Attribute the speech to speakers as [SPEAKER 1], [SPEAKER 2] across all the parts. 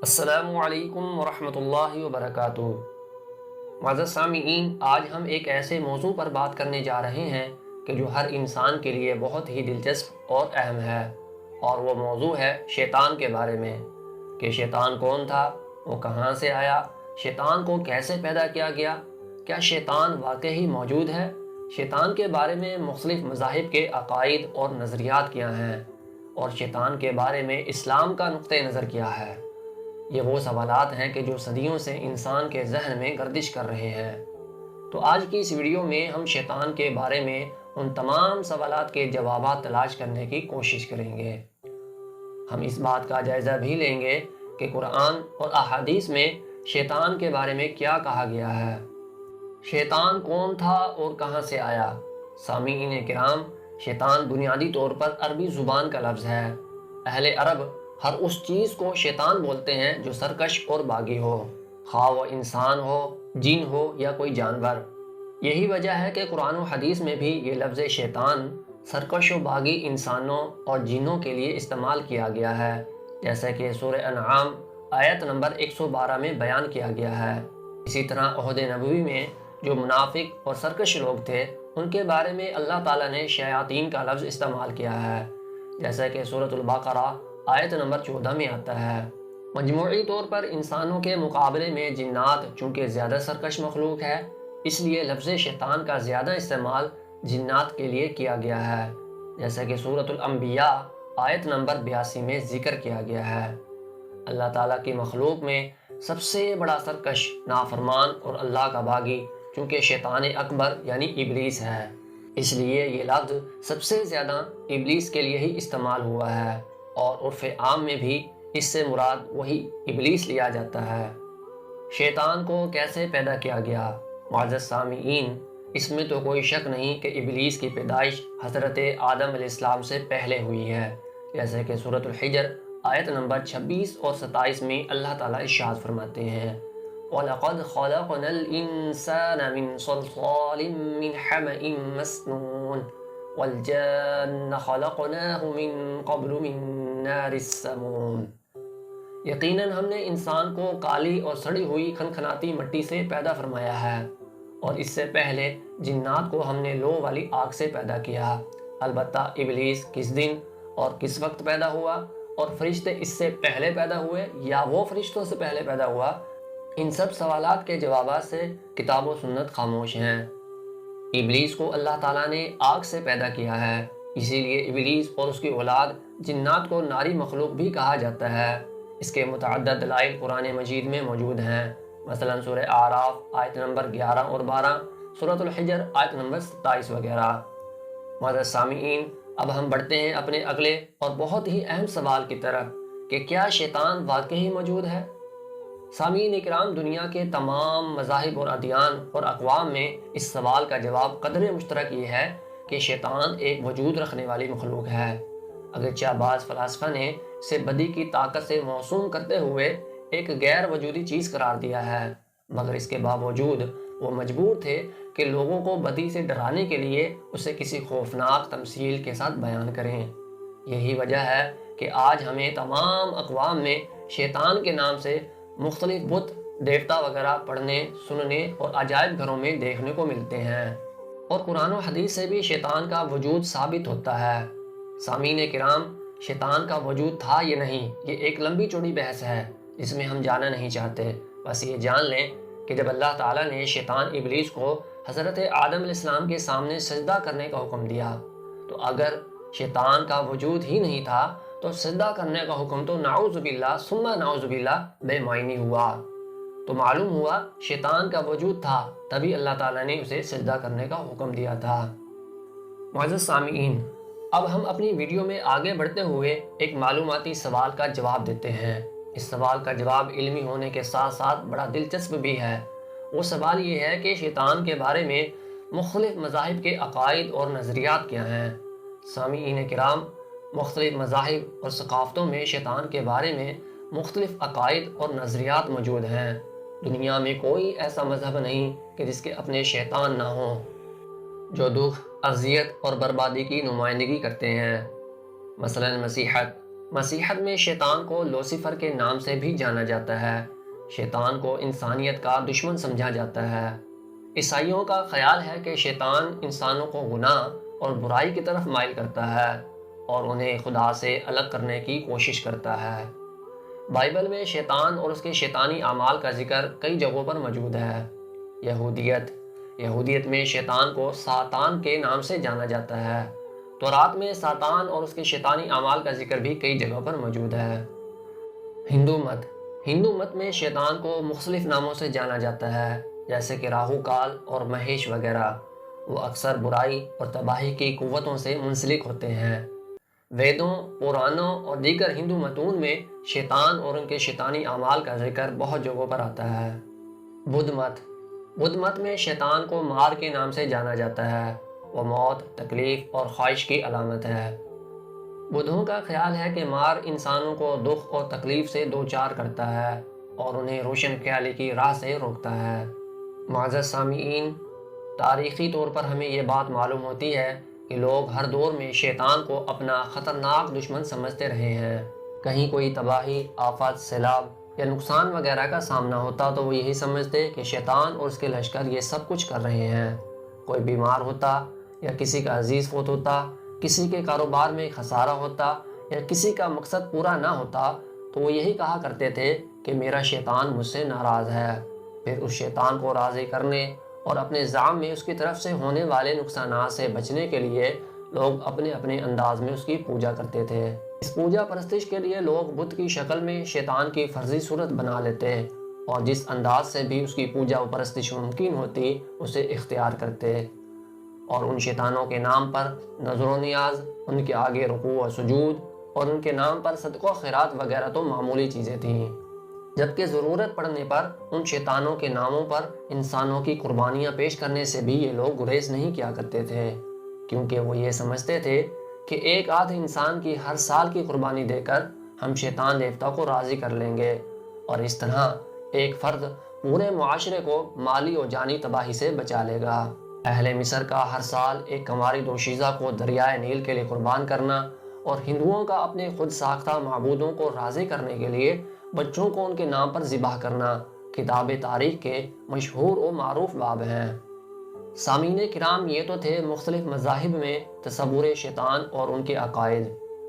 [SPEAKER 1] السلام علیکم ورحمۃ اللہ وبرکاتہ۔ معزز سامعین، آج ہم ایک ایسے موضوع پر بات کرنے جا رہے ہیں کہ جو ہر انسان کے لیے بہت ہی دلچسپ اور اہم ہے، اور وہ موضوع ہے شیطان کے بارے میں کہ شیطان کون تھا، وہ کہاں سے آیا، شیطان کو کیسے پیدا کیا گیا، کیا شیطان واقعی موجود ہے، شیطان کے بارے میں مختلف مذاہب کے عقائد اور نظریات کیا ہیں، اور شیطان کے بارے میں اسلام کا نقطہ نظر کیا ہے۔ یہ وہ سوالات ہیں کہ جو صدیوں سے انسان کے ذہن میں گردش کر رہے ہیں۔ تو آج کی اس ویڈیو میں ہم شیطان کے بارے میں ان تمام سوالات کے جوابات تلاش کرنے کی کوشش کریں گے۔ ہم اس بات کا جائزہ بھی لیں گے کہ قرآن اور احادیث میں شیطان کے بارے میں کیا کہا گیا ہے۔ شیطان کون تھا اور کہاں سے آیا؟ سامعین کرام، شیطان بنیادی طور پر عربی زبان کا لفظ ہے۔ اہل عرب ہر اس چیز کو شیطان بولتے ہیں جو سرکش اور باغی ہو، خواہ وہ انسان ہو، جن ہو یا کوئی جانور۔ یہی وجہ ہے کہ قرآن و حدیث میں بھی یہ لفظ شیطان سرکش و باغی انسانوں اور جنوں کے لیے استعمال کیا گیا ہے، جیسے کہ سورہ انعام آیت نمبر 112 میں بیان کیا گیا ہے۔ اسی طرح عہد نبوی میں جو منافق اور سرکش لوگ تھے، ان کے بارے میں اللہ تعالیٰ نے شیاطین کا لفظ استعمال کیا ہے، جیسے کہ سورۃ البقرہ آیت نمبر 14 میں آتا ہے۔ مجموعی طور پر انسانوں کے مقابلے میں جنات چونکہ زیادہ سرکش مخلوق ہے، اس لیے لفظ شیطان کا زیادہ استعمال جنات کے لیے کیا گیا ہے، جیسے کہ سورۃ الانبیاء آیت نمبر 82 میں ذکر کیا گیا ہے۔ اللہ تعالیٰ کی مخلوق میں سب سے بڑا سرکش، نافرمان اور اللہ کا باغی چونکہ شیطان اکبر یعنی ابلیس ہے، اس لیے یہ لفظ سب سے زیادہ ابلیس کے لیے ہی استعمال ہوا ہے، اور عرف عام میں بھی اس سے مراد وہی ابلیس لیا جاتا ہے۔ شیطان کو کیسے پیدا کیا گیا؟ معزز سامعین، اس میں تو کوئی شک نہیں کہ ابلیس کی پیدائش حضرت آدم علیہ السلام سے پہلے ہوئی ہے، جیسے کہ سورۃ الحجر آیت نمبر 26 اور 27 میں اللہ تعالیٰ ارشاد فرماتے ہیں: وَلَقَدْ خَلَقْنَا الْإِنسَانَ مِنْ صَلْصَالٍ مِّنْ حَمَإٍ مَّسْنُونٍ وَالْجَانَّ خَلَقْنَاهُ مِن قَبْلُ مِن نَّارِ السَّمُومِ۔ یقیناً ہم نے انسان کو کالی اور سڑی ہوئی کھنکھناتی مٹی سے پیدا فرمایا ہے، اور اس سے پہلے جنات کو ہم نے لو والی آگ سے پیدا کیا۔ البتہ ابلیس کس دن اور کس وقت پیدا ہوا، اور فرشتے اس سے پہلے پیدا ہوئے یا وہ فرشتوں سے پہلے پیدا ہوا، ان سب سوالات کے جوابات سے کتاب و سنت خاموش ہیں۔ ابلیس کو اللہ تعالیٰ نے آگ سے پیدا کیا ہے، اسی لیے ابلیس اور اس کی اولاد جنات کو ناری مخلوق بھی کہا جاتا ہے۔ اس کے متعدد دلائل قرآن مجید میں موجود ہیں، مثلا سورہ اعراف آیت نمبر 11 اور 12، سورۃ الحجر آیت نمبر 27 وغیرہ۔ معزز سامعین، اب ہم بڑھتے ہیں اپنے اگلے اور بہت ہی اہم سوال کی طرف کہ کیا شیطان واقعی موجود ہے؟ سامعین اکرام، دنیا کے تمام مذاہب اور ادیان اور اقوام میں اس سوال کا جواب قدر مشترک یہ ہے کہ شیطان ایک وجود رکھنے والی مخلوق ہے، اگرچہ بعض فلاسفہ نے اسے بدی کی طاقت سے موسوم کرتے ہوئے ایک غیر وجودی چیز قرار دیا ہے، مگر اس کے باوجود وہ مجبور تھے کہ لوگوں کو بدی سے ڈرانے کے لیے اسے کسی خوفناک تمثیل کے ساتھ بیان کریں۔ یہی وجہ ہے کہ آج ہمیں تمام اقوام میں شیطان کے نام سے مختلف بت، دیوتا وغیرہ پڑھنے، سننے اور عجائب گھروں میں دیکھنے کو ملتے ہیں، اور قرآن و حدیث سے بھی شیطان کا وجود ثابت ہوتا ہے۔ سامعین کرام، شیطان کا وجود تھا یا نہیں، یہ ایک لمبی چوڑی بحث ہے جس میں ہم جانا نہیں چاہتے۔ بس یہ جان لیں کہ جب اللہ تعالیٰ نے شیطان ابلیس کو حضرت آدم علیہ السلام کے سامنے سجدہ کرنے کا حکم دیا، تو اگر شیطان کا وجود ہی نہیں تھا تو سجدہ کرنے کا حکم تو نعوذ باللہ ثم نعوذ باللہ بے معنی ہوا۔ تو معلوم ہوا شیطان کا وجود تھا، تبھی اللہ تعالیٰ نے اسے سجدہ کرنے کا حکم دیا تھا۔ معزز سامعین، اب ہم اپنی ویڈیو میں آگے بڑھتے ہوئے ایک معلوماتی سوال کا جواب دیتے ہیں۔ اس سوال کا جواب علمی ہونے کے ساتھ ساتھ بڑا دلچسپ بھی ہے۔ وہ سوال یہ ہے کہ شیطان کے بارے میں مختلف مذاہب کے عقائد اور نظریات کیا ہیں؟ سامعین کرام، مختلف مذاہب اور ثقافتوں میں شیطان کے بارے میں مختلف عقائد اور نظریات موجود ہیں۔ دنیا میں کوئی ایسا مذہب نہیں کہ جس کے اپنے شیطان نہ ہوں، جو دکھ، اذیت اور بربادی کی نمائندگی کرتے ہیں۔ مثلا مسیحیت، مسیحیت میں شیطان کو لوسیفر کے نام سے بھی جانا جاتا ہے۔ شیطان کو انسانیت کا دشمن سمجھا جاتا ہے۔ عیسائیوں کا خیال ہے کہ شیطان انسانوں کو گناہ اور برائی کی طرف مائل کرتا ہے اور انہیں خدا سے الگ کرنے کی کوشش کرتا ہے۔ بائبل میں شیطان اور اس کے شیطانی اعمال کا ذکر کئی جگہوں پر موجود ہے۔ یہودیت میں شیطان کو ساتان کے نام سے جانا جاتا ہے۔ تورات میں ساتان اور اس کے شیطانی اعمال کا ذکر بھی کئی جگہوں پر موجود ہے۔ ہندو مت میں شیطان کو مختلف ناموں سے جانا جاتا ہے، جیسے کہ راہو کال اور مہیش وغیرہ۔ وہ اکثر برائی اور تباہی کی قوتوں سے منسلک ہوتے ہیں۔ ویدوں، پرانوں اور دیگر ہندو متون میں شیطان اور ان کے شیطانی اعمال کا ذکر بہت جگہوں پر آتا ہے۔ بدھ مت میں شیطان کو مار کے نام سے جانا جاتا ہے۔ وہ موت، تکلیف اور خواہش کی علامت ہے۔ بدھوں کا خیال ہے کہ مار انسانوں کو دکھ اور تکلیف سے دوچار کرتا ہے اور انہیں روشن خیالی کی راہ سے روکتا ہے۔ معزز سامعین، تاریخی طور پر ہمیں یہ بات معلوم ہوتی ہے کہ لوگ ہر دور میں شیطان کو اپنا خطرناک دشمن سمجھتے رہے ہیں۔ کہیں کوئی تباہی، آفت، سیلاب یا نقصان وغیرہ کا سامنا ہوتا تو وہ یہی سمجھتے کہ شیطان اور اس کے لشکر یہ سب کچھ کر رہے ہیں۔ کوئی بیمار ہوتا یا کسی کا عزیز فوت ہوتا، کسی کے کاروبار میں خسارہ ہوتا یا کسی کا مقصد پورا نہ ہوتا تو وہ یہی کہا کرتے تھے کہ میرا شیطان مجھ سے ناراض ہے۔ پھر اس شیطان کو راضی کرنے اور اپنے زعم میں اس کی طرف سے ہونے والے نقصانات سے بچنے کے لیے لوگ اپنے اپنے انداز میں اس کی پوجا کرتے تھے۔ اس پوجا پرستش کے لیے لوگ بت کی شکل میں شیطان کی فرضی صورت بنا لیتے اور جس انداز سے بھی اس کی پوجا و پرستش ممکن ہوتی اسے اختیار کرتے، اور ان شیطانوں کے نام پر نظر و نیاز، ان کے آگے رکوع و سجود اور ان کے نام پر صدقہ و خیرات وغیرہ تو معمولی چیزیں تھیں، جبکہ ضرورت پڑنے پر ان شیطانوں کے ناموں پر انسانوں کی قربانیاں پیش کرنے سے بھی یہ لوگ گریز نہیں کیا کرتے تھے، کیونکہ وہ یہ سمجھتے تھے کہ ایک آدھ انسان کی ہر سال کی قربانی دے کر ہم شیطان دیوتا کو راضی کر لیں گے، اور اس طرح ایک فرد پورے معاشرے کو مالی و جانی تباہی سے بچا لے گا۔ اہل مصر کا ہر سال ایک کنواری دوشیزہ کو دریائے نیل کے لیے قربان کرنا اور ہندوؤں کا اپنے خود ساختہ معبودوں کو راضی کرنے کے لیے بچوں کو ان کے نام پر ذبح کرنا کتاب تاریخ کے مشہور و معروف باب ہیں۔ سامعین کرام، یہ تو تھے مختلف مذاہب میں تصور شیطان اور ان کے عقائد۔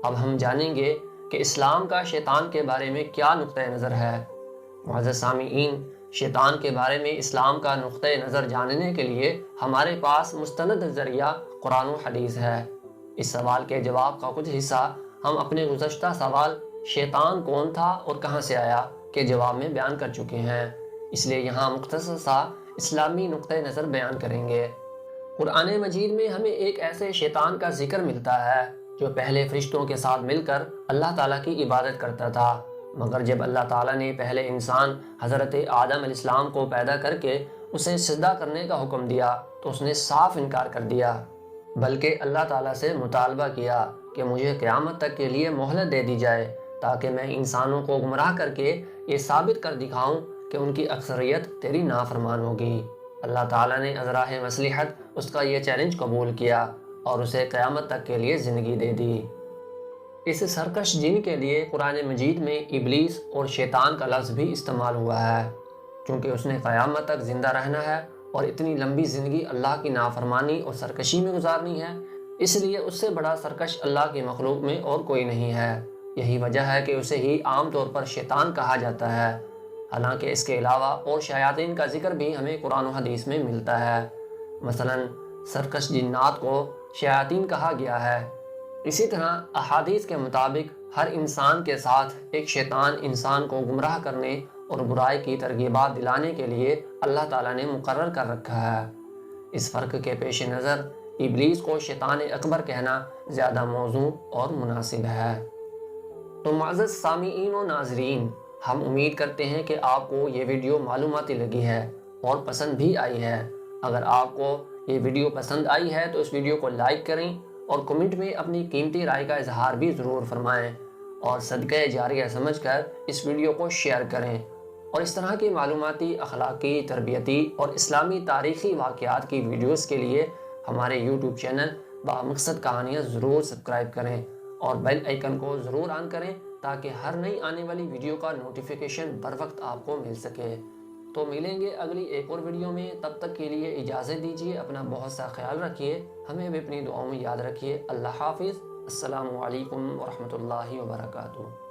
[SPEAKER 1] اب ہم جانیں گے کہ اسلام کا شیطان کے بارے میں کیا نقطہ نظر ہے۔ معزز سامعین، شیطان کے بارے میں اسلام کا نقطہ نظر جاننے کے لیے ہمارے پاس مستند ذریعہ قرآن و حدیث ہے۔ اس سوال کے جواب کا کچھ حصہ ہم اپنے گزشتہ سوال شیطان کون تھا اور کہاں سے آیا کے جواب میں بیان کر چکے ہیں، اس لیے یہاں مختصر سا اسلامی نقطہ نظر بیان کریں گے۔ قرآن مجید میں ہمیں ایک ایسے شیطان کا ذکر ملتا ہے جو پہلے فرشتوں کے ساتھ مل کر اللہ تعالیٰ کی عبادت کرتا تھا، مگر جب اللہ تعالیٰ نے پہلے انسان حضرت آدم علیہ السلام کو پیدا کر کے اسے سجدہ کرنے کا حکم دیا تو اس نے صاف انکار کر دیا، بلکہ اللہ تعالیٰ سے مطالبہ کیا کہ مجھے قیامت تک کے لیے مہلت دے دی جائے تاکہ میں انسانوں کو گمراہ کر کے یہ ثابت کر دکھاؤں کہ ان کی اکثریت تیری نافرمان ہوگی۔ اللہ تعالیٰ نے از راہ مصلحت اس کا یہ چیلنج قبول کیا اور اسے قیامت تک کے لیے زندگی دے دی۔ اس سرکش جن کے لیے قرآن مجید میں ابلیس اور شیطان کا لفظ بھی استعمال ہوا ہے، چونکہ اس نے قیامت تک زندہ رہنا ہے اور اتنی لمبی زندگی اللہ کی نافرمانی اور سرکشی میں گزارنی ہے، اس لیے اس سے بڑا سرکش اللہ کی مخلوق میں اور کوئی نہیں ہے۔ یہی وجہ ہے کہ اسے ہی عام طور پر شیطان کہا جاتا ہے، حالانکہ اس کے علاوہ اور شیاطین کا ذکر بھی ہمیں قرآن و حدیث میں ملتا ہے۔ مثلا سرکش جنات کو شیاطین کہا گیا ہے۔ اسی طرح احادیث کے مطابق ہر انسان کے ساتھ ایک شیطان انسان کو گمراہ کرنے اور برائی کی ترغیبات دلانے کے لیے اللہ تعالیٰ نے مقرر کر رکھا ہے۔ اس فرق کے پیش نظر ابلیس کو شیطان اکبر کہنا زیادہ موزوں اور مناسب ہے۔ تو معزز سامعین و ناظرین، ہم امید کرتے ہیں کہ آپ کو یہ ویڈیو معلوماتی لگی ہے اور پسند بھی آئی ہے۔ اگر آپ کو یہ ویڈیو پسند آئی ہے تو اس ویڈیو کو لائک کریں اور کمنٹ میں اپنی قیمتی رائے کا اظہار بھی ضرور فرمائیں، اور صدقہ جاریہ سمجھ کر اس ویڈیو کو شیئر کریں، اور اس طرح کی معلوماتی، اخلاقی، تربیتی اور اسلامی تاریخی واقعات کی ویڈیوز کے لیے ہمارے یوٹیوب چینل با مقصد کہانیاں ضرور سبسکرائب کریں اور بیل آئیکن کو ضرور آن کریں تاکہ ہر نئی آنے والی ویڈیو کا نوٹیفیکیشن بر وقت آپ کو مل سکے۔ تو ملیں گے اگلی ایک اور ویڈیو میں، تب تک کے لیے اجازت دیجیے، اپنا بہت سا خیال رکھیے، ہمیں بھی اپنی دعاؤں میں یاد رکھیے۔ اللہ حافظ۔ السلام علیکم ورحمۃ اللہ وبرکاتہ۔